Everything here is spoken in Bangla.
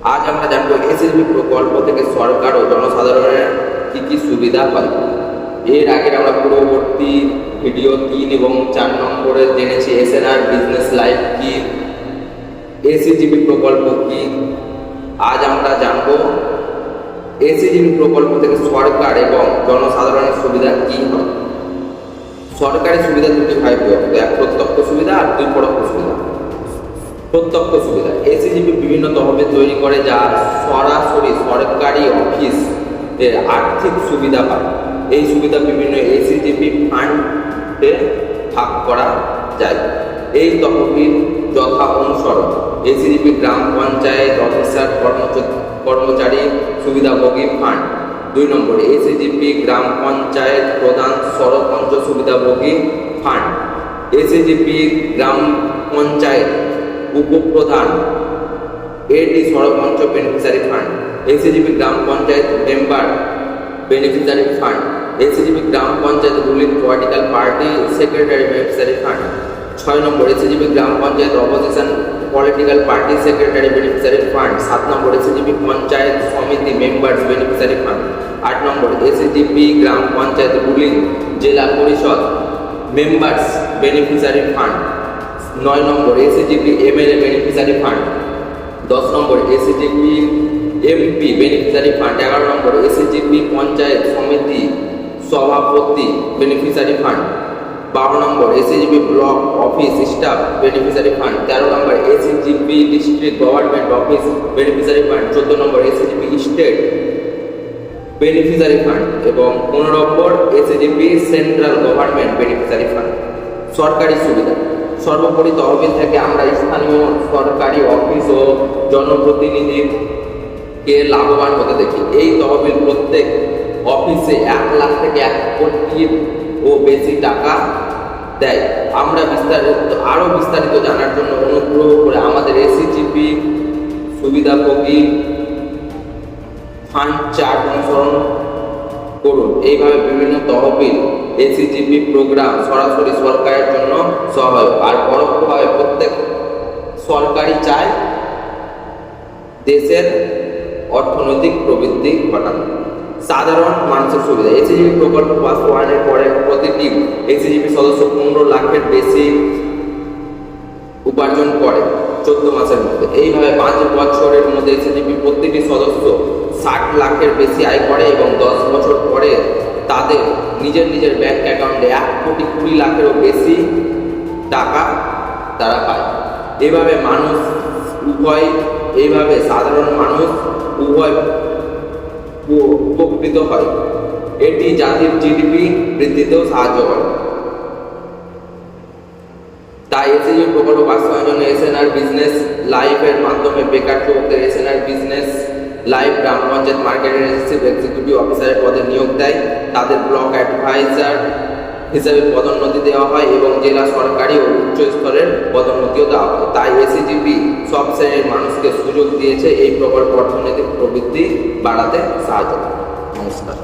আজ আমরা জানবো এসএসবি প্রকল্প থেকে সরকার ও জনসাধারণের কি কি সুবিধা হয়। এর আগে আমরা পূর্ববর্তী ভিডিও 3 এবং 4 নম্বরে জেনেছি এসএনআর বিজনেস লাইফ কি, এসিজিবি প্রকল্প কি। আজ আমরা জানবো এসিজিবি প্রকল্প থেকে সরকার এবং জনসাধারণের সুবিধা কি হয়। সরকারি সুবিধা দুটি ভাগ, এক প্রত্যক্ষ সুবিধা আর দুই পরোক্ষ সুবিধা। প্রত্যক্ষ সুবিধা, এসিজিবি বিভিন্ন তহবিল তৈরি করে যা সরাসরি সরকারি অফিস এর আর্থিক সুবিধা পায়। এই সুবিধা বিভিন্ন এসিজিবি ফান্ডে ভাগ করা যায়। এই তহবিল যথা অনুসরণ: এসিজিবি গ্রাম পঞ্চায়েত অফিসার কর্মচারী সুবিধাভোগী ফান্ড। 2 নম্বর এসিজিবি গ্রাম পঞ্চায়েত প্রধান সরপঞ্চ সুবিধাভোগী ফান্ড। এসিজিবি গ্রাম পঞ্চায়েত উপপ্রধান এডি সরপঞ্চ বেনিফিশিয়ারি ফান্ড। এসিজিবি গ্রাম panchayat member beneficiary fund. ACGB গ্রাম panchayat ruling political party secretary beneficiary fund. 6 number ACGB গ্রাম panchayat opposition political party secretary beneficiary fund. 7 number ACGB panchayat samiti members beneficiary fund. 8 number ACGB গ্রাম panchayat ruling Zilla Parishad members beneficiary fund. 9 number ACGB MLA beneficiary fund. 10 number ACGB MP beneficiary fund. 11 number ACGB panchayat সমিতি সভাপতি beneficiary fund. 12 number ACGB block office staff beneficiary fund. 13 number ACGB district government office beneficiary fund. 14 number ACGB state beneficiary fund এবং 15 number ACGB central government beneficiary fund. সরকারি সুবিধা, সর্বোপরি তহবিল থেকে আমরা স্থানীয় সরকারি অফিস ও জনপ্রতিনিধিকে লাভবান হতে দেখি। এই তহবিল প্রত্যেক অফিসে 1 লাখ থেকে 1 কোটি ও বেশি টাকা দেয়। আমরা আরো বিস্তারিত জানার জন্য অনুগ্রহ করে আমাদের এসিজিবি সুবিধাভোগী ফান্ড চার্ট অনুসরণ করুন। এইভাবে বিভিন্ন তহবিল এসিজিবি প্রোগ্রাম সরাসরি সরকারের জন্য সহায়ক আর পরোক্ষভাবে প্রত্যেক সরকারি চায় দেশের অর্থনৈতিক প্রবৃদ্ধি ঘটানো। সাধারণ মানুষের সুবিধা, এসিজিবি প্রকল্প বাস্তবায়নের পরে প্রতিটি এসিজিবি সদস্য 15 লাখের বেশি উপার্জন করে 14 মাসের মধ্যে। এইভাবে 5 বছরের মধ্যে এসিজিবি প্রতিটি সদস্য 60 লাখের বেশি আয় করে এবং 10 বছর পরে তাদের নিজের ব্যাংক অ্যাকাউন্টে 1 কোটি 20 লাখেরও বেশি টাকা তারা পায়। এইভাবে সাধারণ মানুষ উভয় উপকৃত হয়। এটি জাতির জিডিপি বৃদ্ধিতেও সাহায্য করে। তাই এসিজিবি প্রকল্প বাস্তবায়নের জন্য এসএনআর বিজনেস লাইফের মাধ্যমে বেকার যুবকদের এসএনআর বিজনেস লাইফ গ্রাম পঞ্চায়েত মার্কেটিং এক্সিকিউটিভ অফিসারের পদে নিয়োগ দেয়। তাদের ব্লক অ্যাডভাইজার হিসাবে পদোন্নতি দেওয়া হয় এবং জেলা সরকারি ও উচ্চ স্তরের পদোন্নতিও দেওয়া হয়। তাই এসিজিবি সব শ্রেণীর মানুষকে সুযোগ দিয়েছে। এই প্রকল্প অর্থনৈতিক প্রবৃদ্ধি বাড়াতে সাহায্য করে। নমস্কার।